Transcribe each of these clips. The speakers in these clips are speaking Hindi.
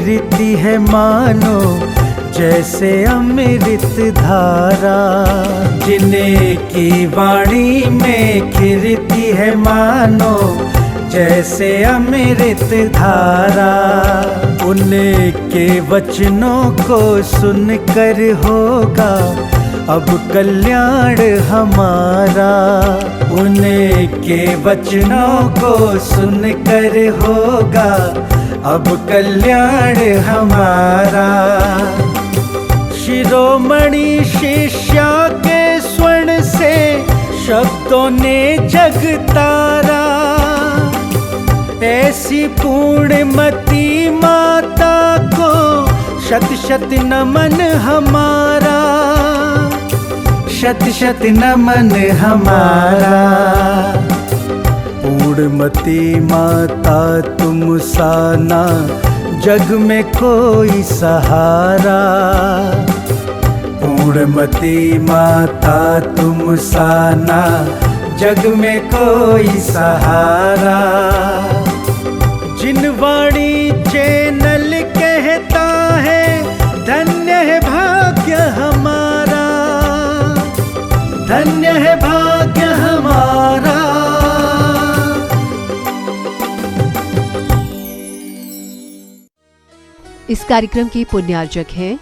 गिरती है मानो जैसे अमृत धारा। जिन्हें की वाणी में खिरती है मानो जैसे अमृत धारा। उनके वचनों को सुनकर होगा अब कल्याण हमारा। उनके वचनों को सुनकर होगा अब कल्याण हमारा। शिरोमणि शिष्या के स्वर्ण से शब्दों ने जग तारा। ऐसी पूर्णमती माता को शत शत नमन हमारा। शत शत नमन हमारा। पूर्णमती माता तुम सा ना जग में कोई सहारा। पूर्णमती माता तुम सा ना जग में कोई सहारा। जिन वाणी चैनल कहता है धन्य है भाग्य हमारा। धन्य है भाग्य हमारा। इस कार्यक्रम के पुण्यार्जक हैं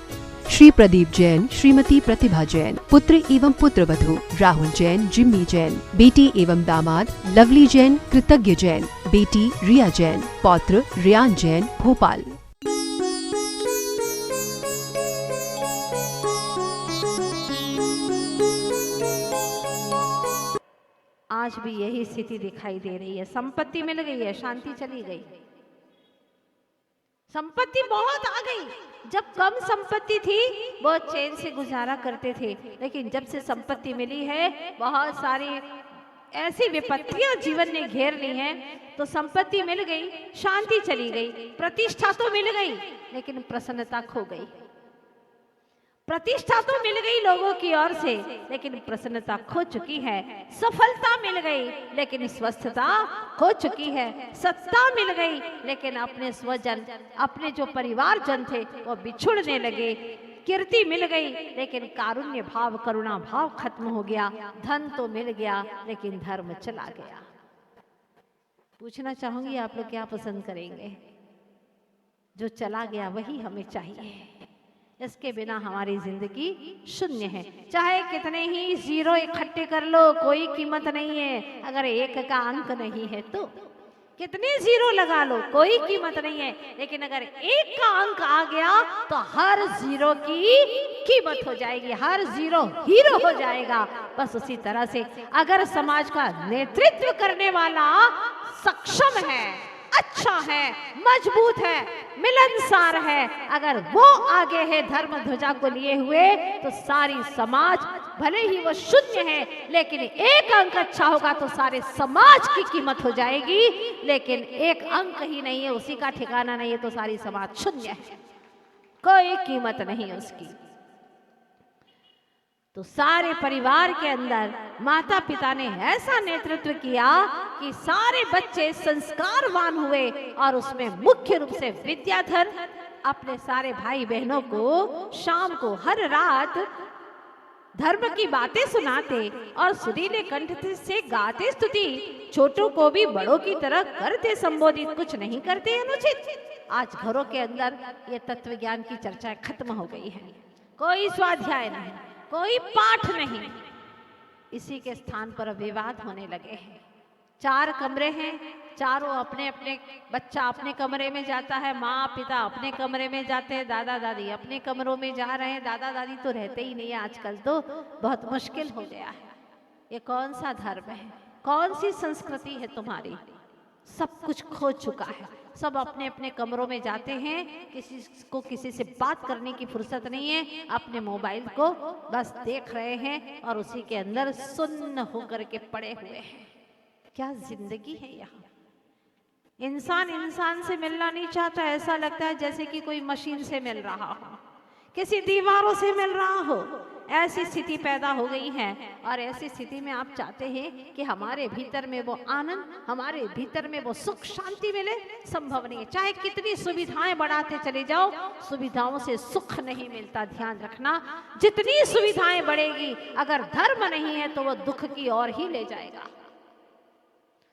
श्री प्रदीप जैन, श्रीमती प्रतिभा जैन, पुत्र एवं पुत्रवधू राहुल जैन, जिम्मी जैन, बेटी एवं दामाद लवली जैन, कृतज्ञ जैन, बेटी रिया जैन, पौत्र रियान जैन, भोपाल। आज भी यही स्थिति दिखाई दे रही है। संपत्ति मिल गई है, शांति चली गई। संपत्ति बहुत आ गई। जब कम संपत्ति थी बहुत चैन से गुजारा करते थे, लेकिन जब से संपत्ति मिली है बहुत सारी ऐसी विपत्तियां जीवन ने घेर ली हैं। तो संपत्ति मिल गई, शांति चली गई, प्रतिष्ठा तो मिल गई लेकिन प्रसन्नता खो गई। प्रतिष्ठा तो मिल गई लोगों की ओर से लेकिन प्रसन्नता खो चुकी है। सफलता मिल गई लेकिन स्वस्थता खो चुकी है। सत्ता मिल गई लेकिन अपने स्वजन, अपने जो परिवार जन थे वो बिछुड़ने लगे। कीर्ति मिल गई लेकिन कारुण्य भाव, करुणा भाव खत्म हो गया। धन तो मिल गया लेकिन धर्म चला गया। पूछना चाहूंगी आप लोग क्या पसंद करेंगे? जो चला गया वही हमें चाहिए। इसके बिना हमारी जिंदगी शून्य है। चाहे कितने ही जीरो इकट्ठे कर लो कोई कीमत नहीं है अगर एक का अंक नहीं है तो। कितने जीरो लगा लो कोई कीमत नहीं है, लेकिन अगर एक का अंक आ गया तो हर जीरो की कीमत हो जाएगी, हर जीरो हीरो हो जाएगा। बस उसी तरह से अगर समाज का नेतृत्व करने वाला सक्षम है, अच्छा है, मजबूत है, मिलनसार है, अगर वो आगे है धर्म ध्वजा को लिए हुए तो सारी समाज भले ही वो शून्य है लेकिन एक अंक अच्छा होगा तो सारे समाज की कीमत हो जाएगी। लेकिन एक अंक ही नहीं है, उसी का ठिकाना नहीं है तो सारी समाज शून्य है, कोई कीमत नहीं उसकी। तो सारे परिवार के अंदर माता पिता ने ऐसा नेतृत्व किया कि सारे बच्चे संस्कारवान हुए और उसमें मुख्य रूप से विद्याधर अपने सारे भाई बहनों को शाम को हर रात धर्म की बातें सुनाते और सुरीले कंठ से गाते स्तुति। छोटों को भी बड़ों की तरह करते संबोधित, कुछ नहीं करते अनुचित। आज घरों के अंदर ये तत्व ज्ञान की चर्चा खत्म हो गई है। कोई स्वाध्याय नहीं, कोई पाठ नहीं, इसी के स्थान पर विवाद होने लगे हैं। 4 कमरे हैं, चारों अपने अपने, बच्चा अपने कमरे में जाता है, माँ पिता अपने कमरे में जाते हैं, दादा दादी अपने कमरों में जा रहे हैं। दादा दादी तो रहते ही नहीं है आजकल, तो बहुत मुश्किल हो गया है। ये कौन सा धर्म है, कौन सी संस्कृति है तुम्हारी? सब कुछ खो चुका है। सब अपने अपने कमरों में जाते हैं, किसी को किसी से बात करने की फुर्सत नहीं है, अपने मोबाइल को बस देख रहे हैं और उसी के अंदर सुन्न होकर के पड़े हुए हैं। क्या जिंदगी है यहाँ? इंसान इंसान से मिलना नहीं चाहता, ऐसा लगता है जैसे कि कोई मशीन से मिल रहा हो, किसी दीवारों से मिल रहा हो। ऐसी स्थिति पैदा हो गई है और ऐसी स्थिति में आप चाहते हैं कि हमारे भीतर में वो आनंद, हमारे भीतर में वो सुख शांति मिले, संभव नहीं है। चाहे कितनी सुविधाएं बढ़ाते चले जाओ, सुविधाओं से सुख नहीं मिलता। ध्यान रखना, जितनी सुविधाएं बढ़ेगी अगर धर्म नहीं है तो वो दुख की ओर ही ले जाएगा।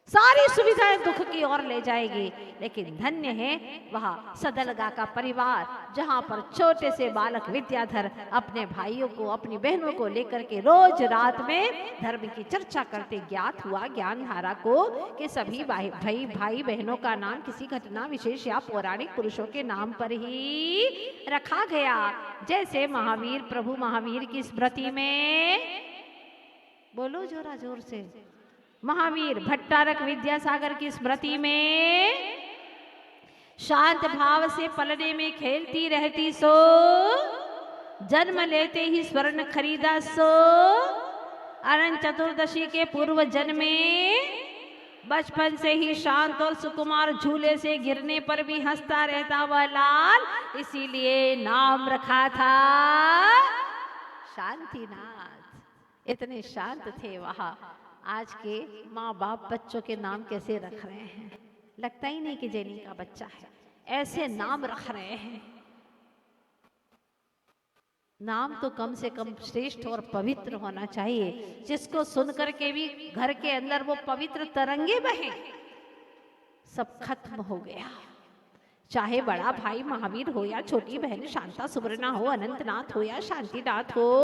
सारी सुविधाएं दुख की ओर ले जाएगी। लेकिन धन्य है वह सदलगा का परिवार, जहां पर छोटे से बालक विद्याधर अपने भाइयों को, अपनी बहनों को लेकर के रोज रात में धर्म की चर्चा करते। ज्ञात हुआ ज्ञान धारा को कि सभी भाई बहनों का नाम किसी घटना विशेष या पौराणिक पुरुषों के नाम पर ही रखा गया। जैसे महावीर, प्रभु महावीर की स्मृति में, बोलो जोरा जोर से, महावीर भट्टारक विद्यासागर की स्मृति में, शांत भाव से पलने में खेलती रहती सो, जन्म लेते ही स्वर्ण खरीदा सो, अनंत चतुर्दशी के पूर्व जन्म में बचपन से ही शांत और सुकुमार, झूले से गिरने पर भी हंसता रहता वह लाल, इसीलिए नाम रखा था शांतिनाथ। इतने शांत थे वहां। आज के माँ बाप बच्चों के नाम कैसे रख रहे हैं, लगता ही नहीं कि जेनी का बच्चा है, ऐसे नाम रख रहे हैं। नाम तो कम से कम श्रेष्ठ और पवित्र होना चाहिए, जिसको सुनकर के भी घर के अंदर वो पवित्र तरंगे बहे। सब खत्म हो गया। चाहे बड़ा भाई महावीर हो या छोटी बहन शांता सुवर्णा हो, अनंतनाथ हो या शांतिनाथ हो,